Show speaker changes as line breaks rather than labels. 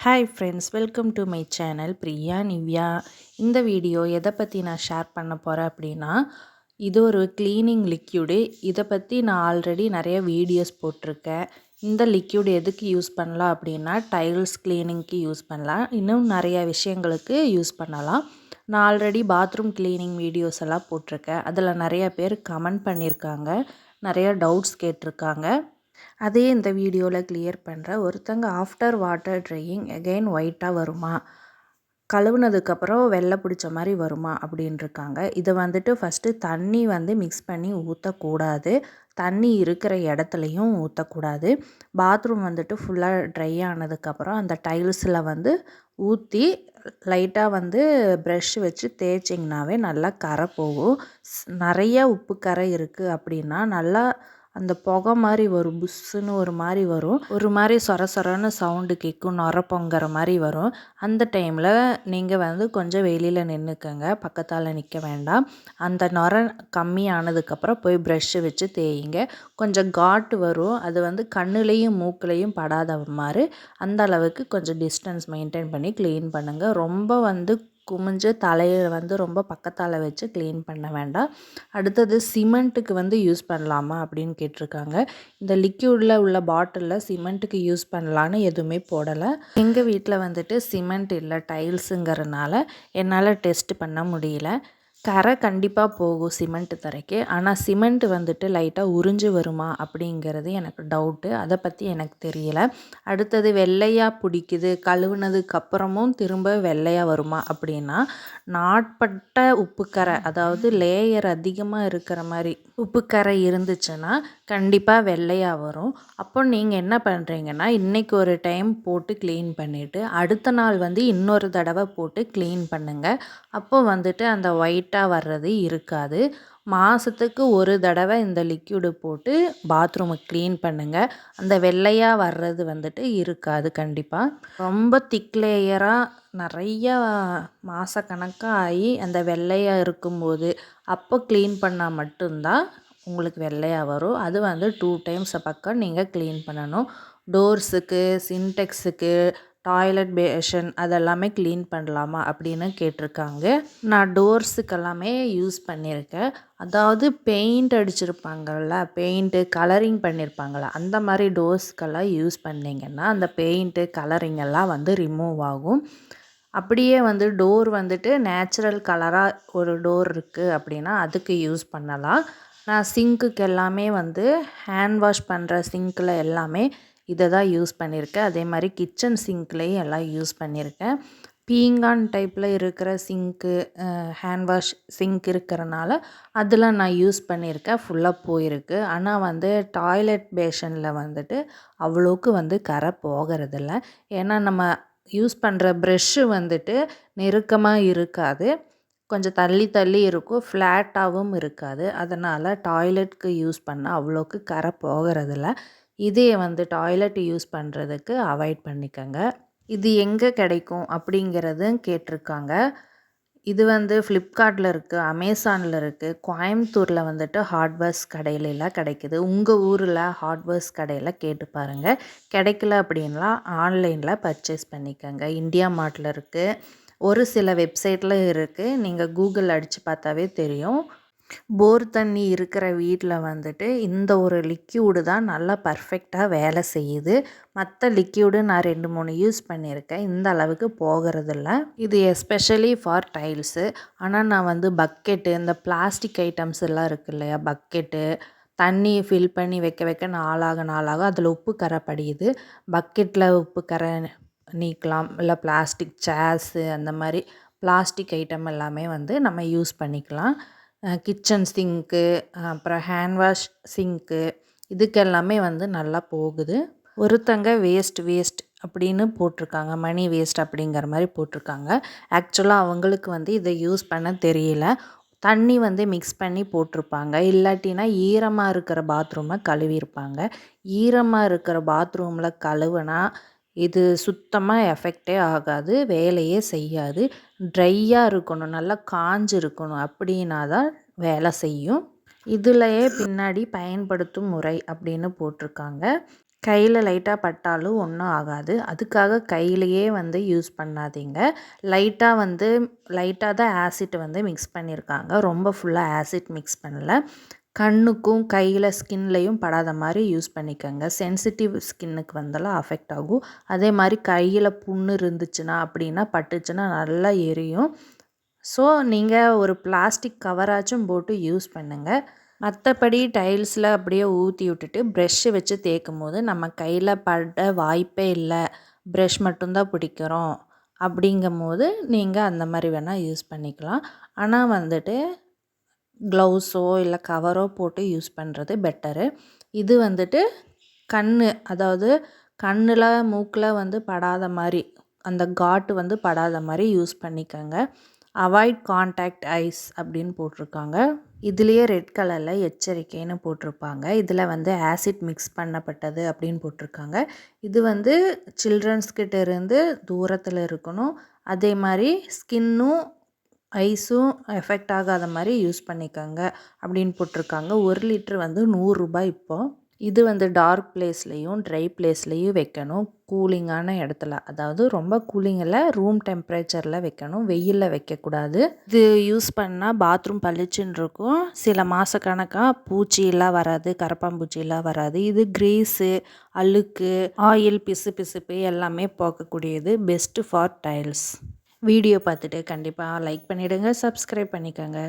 Hi friends, welcome to my channel Priya Nivea. இந்த video எதை பற்றி நான் ஷேர் பண்ண போகிறேன் அப்படின்னா, இது ஒரு க்ளீனிங் லிக்யூடு. இதை பற்றி நான் ஆல்ரெடி நிறைய வீடியோஸ் போட்டிருக்கேன். இந்த லிக்யூடு எதுக்கு யூஸ் பண்ணலாம் அப்படின்னா, டைல்ஸ் க்ளீனிங்க்கு யூஸ் பண்ணலாம், இன்னும் நிறைய விஷயங்களுக்கு யூஸ் பண்ணலாம். நான் ஆல்ரெடி பாத்ரூம் க்ளீனிங் வீடியோஸ் எல்லாம் போட்டிருக்கேன். அதில் நிறைய பேர் கமெண்ட் பண்ணியிருக்காங்க, நிறைய டவுட்ஸ் கேட்டிருக்காங்க. அதே இந்த வீடியோவில் கிளியர் பண்ணுறேன். ஒருத்தங்க ஆஃப்டர் வாட்டர் ட்ரையிங் அகெயின் ஒயிட்டாக வருமா, கழுவுனதுக்கப்புறம் வெள்ளை பிடிச்ச மாதிரி வருமா அப்படின்ட்டுருக்காங்க. இதை வந்துட்டு ஃபஸ்ட்டு தண்ணி மிக்ஸ் பண்ணி ஊற்றக்கூடாது, தண்ணி இருக்கிற இடத்துலையும் ஊற்றக்கூடாது. பாத்ரூம் ஃபுல்லாக ட்ரை ஆனதுக்கப்புறம் அந்த டைல்ஸில் ஊற்றி லைட்டாக ப்ரஷ் வச்சு தேய்ச்சிங்கனாவே நல்லா கரை போகும். நிறைய உப்பு கரை இருக்குது அப்படின்னா நல்லா அந்த புகை மாதிரி வரும், புஷ்ஷுன்னு ஒரு மாதிரி வரும், ஒரு மாதிரி சொர சொரன்னு சவுண்டு கேட்கும், நுர பொங்குற மாதிரி வரும். அந்த டைமில் நீங்கள் கொஞ்சம் வெளியில் நின்றுக்கங்க, பக்கத்தால் நிற்க வேண்டாம். அந்த நுர கம்மியானதுக்கப்புறம் போய் ப்ரெஷ்ஷு வச்சு தேய்ங்க. கொஞ்சம் காட்டு வரும், அது கண்ணுலேயும் மூக்குலேயும் படாத மாதிரி அந்த அளவுக்கு கொஞ்சம் டிஸ்டன்ஸ் மெயின்டைன் பண்ணி க்ளீன் பண்ணுங்கள். ரொம்ப குமிஞ்சு தலையை ரொம்ப பக்கத்தால் வச்சு க்ளீன் பண்ண வேண்டாம். அடுத்தது சிமெண்ட்டுக்கு யூஸ் பண்ணலாமா அப்படின்னு கேட்டிருக்காங்க. இந்த லிக்யூடில் உள்ள பாட்டிலில் சிமெண்ட்டுக்கு யூஸ் பண்ணலான்னு எதுவுமே போடலை. எங்கள் வீட்டில் சிமெண்ட் இல்லை, டைல்ஸுங்கிறனால என்னால் டெஸ்ட் பண்ண முடியல. கரை கண்டிப்பாக போகும் சிமெண்ட்டு தரைக்கு. ஆனால் சிமெண்ட்டு லைட்டாக உறிஞ்சு வருமா அப்படிங்கிறது எனக்கு டவுட்டு, அதை பற்றி எனக்கு தெரியல. அடுத்தது வெள்ளையாக பிடிக்குது, கழுவுனதுக்கப்புறமும் திரும்ப வெள்ளையாக வருமா அப்படின்னா, நாட்பட்ட உப்புக்கரை, அதாவது லேயர் அதிகமாக இருக்கிற மாதிரி உப்புக்கரை இருந்துச்சுன்னா கண்டிப்பாக வெள்ளையாக வரும். அப்போ நீங்கள் என்ன பண்ணுறீங்கன்னா, இன்றைக்கி ஒரு டைம் போட்டு க்ளீன் பண்ணிவிட்டு அடுத்த நாள் இன்னொரு தடவை போட்டு க்ளீன் பண்ணுங்கள். அப்போ அந்த ஒயிட்டாக வர்றது இருக்காது. மாதத்துக்கு ஒரு தடவை இந்த லிக்யூடு போட்டு பாத்ரூமை க்ளீன் பண்ணுங்கள். அந்த வெள்ளையாக வர்றது இருக்காது கண்டிப்பாக. ரொம்ப திக் லேயராக நிறையா மாதக்கணக்காக ஆகி அந்த வெள்ளையாக இருக்கும்போது அப்போ க்ளீன் பண்ணால் மட்டும்தான் உங்களுக்கு வெள்ளையாக வரும். அது 2 டைம்ஸ் பக்கம் நீங்கள் க்ளீன் பண்ணணும். டோர்ஸுக்கு, சின்டெக்ஸுக்கு, டாய்லெட் பேஷன் அதெல்லாமே க்ளீன் பண்ணலாமா அப்படின்னு கேட்டிருக்காங்க. நான் டோர்ஸுக்கெல்லாமே யூஸ் பண்ணியிருக்கேன். அதாவது பெயிண்ட் அடிச்சிருப்பாங்கள்ல, பெயிண்ட்டு கலரிங் பண்ணியிருப்பாங்கள, அந்த மாதிரி டோர்ஸ்க்கெல்லாம் யூஸ் பண்ணிங்கன்னா அந்த பெயிண்ட்டு கலரிங்கெல்லாம் ரிமூவ் ஆகும். அப்படியே டோர் நேச்சுரல் கலராக ஒரு டோர் இருக்குது அப்படின்னா அதுக்கு யூஸ் பண்ணலாம். நான் சிங்க்குக்கு எல்லாமே ஹேண்ட் வாஷ் பண்ணுற சிங்க்கில் எல்லாமே இதை தான் யூஸ் பண்ணியிருக்கேன். அதே மாதிரி கிச்சன் சிங்க்லேயும் எல்லாம் யூஸ் பண்ணியிருக்கேன். பீங்கான் டைப்பில் இருக்கிற சிங்க்கு, ஹேண்ட் வாஷ் சிங்க் இருக்கிறனால அதில் நான் யூஸ் பண்ணியிருக்கேன், ஃபுல்லாக போயிருக்கு. ஆனால் டாய்லெட் பேஷனில் அவ்வளோக்கு கரை போகிறதில்ல. ஏன்னா நம்ம யூஸ் பண்ணுற ப்ரெஷ்ஷு நெருக்கமாக இருக்காது, கொஞ்சம் தள்ளி தள்ளி இருக்கும், ஃப்ளாட்டாகவும் இருக்காது. அதனால் டாய்லெட்டுக்கு யூஸ் பண்ண அவ்வளோக்கு கரை போகிறதில்ல. இதே டாய்லெட் யூஸ் பண்ணுறதுக்கு அவாய்ட் பண்ணிக்கோங்க. இது எங்கே கிடைக்கும் அப்படிங்கிறதும் கேட்டிருக்காங்க. இது ஃப்ளிப்கார்ட்டில் இருக்குது, அமேசானில் இருக்குது, கோயம்புத்தூரில் ஹார்ட்வேர்ஸ் கடையிலலாம் கிடைக்குது. உங்கள் ஊரில் ஹார்ட்வேர்ஸ் கடையில் கேட்டு பாருங்கள். கிடைக்கல அப்படின்லாம் ஆன்லைனில் பர்ச்சேஸ் பண்ணிக்கோங்க. இந்தியா மார்ட்டில் இருக்குது, ஒரு சில வெப்சைட்டில் இருக்குது, நீங்கள் கூகுள் அடித்து பார்த்தாவே தெரியும். போர் தண்ணி இருக்கிற வீட்டில் இந்த ஒரு லிக்யூடு தான் நல்லா பர்ஃபெக்டாக வேலை செய்யுது. மற்ற லிக்யூடு நான் 2-3 யூஸ் பண்ணியிருக்கேன், இந்த அளவுக்கு போகிறதில்ல. இது எஸ்பெஷலி ஃபார் டைல்ஸு. ஆனால் நான் பக்கெட்டு, இந்த பிளாஸ்டிக் ஐட்டம்ஸ் எல்லாம் இருக்குது இல்லையா, பக்கெட்டு தண்ணி ஃபில் பண்ணி வைக்க வைக்க நாளாக அதில் உப்பு கரை படியுது. பக்கெட்டில் உப்பு கரை நீக்கலாம், இல்லை பிளாஸ்டிக் சேர்ஸு அந்த மாதிரி பிளாஸ்டிக் ஐட்டம் எல்லாமே நம்ம யூஸ் பண்ணிக்கலாம். கிச்சன் சிங்க்கு, அப்புறம் ஹேண்ட் வாஷ் சிங்க்கு, இதுக்கெல்லாமே நல்லா போகுது. ஒருத்தங்க வேஸ்ட் அப்படின்னு போட்டிருக்காங்க, மணி வேஸ்ட் அப்படிங்கிற மாதிரி போட்டிருக்காங்க. ஆக்சுவலாக அவங்களுக்கு இதை யூஸ் பண்ண தெரியல, தண்ணி மிக்ஸ் பண்ணி போட்டிருப்பாங்க, இல்லாட்டினா ஈரமாக இருக்கிற பாத்ரூமை கழுவியிருப்பாங்க. ஈரமாக இருக்கிற பாத்ரூமில் கழுவுனா இது சுத்தமாக எஃபெக்டே ஆகாது, வேலையே செய்யாது. ட்ரையாக இருக்கணும், நல்லா காஞ்சு இருக்கணும், அப்படின்னா தான் வேலை செய்யும். இதுலையே பின்னாடி பயன்படுத்தும் முறை அப்படின்னு போட்டிருக்காங்க. கையில் லைட்டாக பட்டாலும் ஒன்றும் ஆகாது. அதுக்காக கையிலையே வந்து யூஸ் பண்ணாதீங்க. லைட்டாக தான் ஆசிட் வந்து மிக்ஸ் பண்ணியிருக்காங்க. ரொம்ப ஃபுல்லாக ஆசிட் மிக்ஸ் பண்ணல. கண்ணுக்கும் கையில் ஸ்கின்லேயும் படாத மாதிரி யூஸ் பண்ணிக்கோங்க. சென்சிட்டிவ் ஸ்கின்னுக்கு வந்தெல்லாம் அஃபெக்ட் ஆகும். அதே மாதிரி கையில் புண்ணு இருந்துச்சுன்னா அப்படின்னா பட்டுச்சுன்னா நல்லா எரியும். ஸோ நீங்கள் ஒரு பிளாஸ்டிக் கவராச்சும் போட்டு யூஸ் பண்ணுங்கள். மற்றபடி டைல்ஸில் அப்படியே ஊற்றி விட்டுட்டு ப்ரெஷ்ஷு வச்சு தேய்க்கும் போது நம்ம கையில் பட வாய்ப்பே இல்லை, ப்ரெஷ் மட்டும்தான் பிடிக்கிறோம் அப்படிங்கும் போது நீங்கள் அந்த மாதிரி வேணால் யூஸ் பண்ணிக்கலாம். ஆனால் வந்துட்டு க்ளவுஸோ இல்லை கவரோ போட்டு யூஸ் பண்ணுறது பெட்டரு. இது வந்துட்டு அதாவது கண்ணில் மூக்கில் வந்து படாத மாதிரி, அந்த காட்டு வந்து படாத மாதிரி யூஸ் பண்ணிக்கோங்க. அவாய்ட் கான்டாக்ட் ஐஸ் அப்படின்னு போட்டிருக்காங்க. இதுலேயே ரெட் கலரில் எச்சரிக்கைன்னு போட்டிருப்பாங்க. இதில் வந்து ஆசிட் மிக்ஸ் பண்ணப்பட்டது அப்படின்னு போட்டிருக்காங்க. இது வந்து சில்ட்ரன்ஸ்கிட்ட இருந்து தூரத்தில் இருக்கணும். அதே மாதிரி ஸ்கின்னும் ஐஸும் எஃபெக்ட் ஆகாத மாதிரி யூஸ் பண்ணிக்கோங்க அப்படின்னு போட்டிருக்காங்க. 1 லிட்ரு வந்து 100 ரூபாய் இப்போது. இது வந்து டார்க் பிளேஸ்லேயும் ட்ரை பிளேஸ்லேயும் வைக்கணும். கூலிங்கான இடத்துல, அதாவது ரொம்ப கூலிங்கில் ரூம் டெம்பரேச்சரில் வைக்கணும், வெயிலில் வைக்கக்கூடாது. இது யூஸ் பண்ணால் பாத்ரூம் பளிச்சுன்னு இருக்கும். சில மாதக்கணக்காக பூச்சியெல்லாம் வராது, கரப்பாம்பூச்சியெல்லாம் வராது. இது கிரீஸு, அழுக்கு, ஆயில், பிசுப்பு எல்லாமே போக்கக்கூடியது. Best for tiles. வீடியோ பார்த்துட்டு கண்டிப்பாக லைக் பண்ணிவிடுங்க, சப்ஸ்கிரைப் பண்ணிக்கோங்க.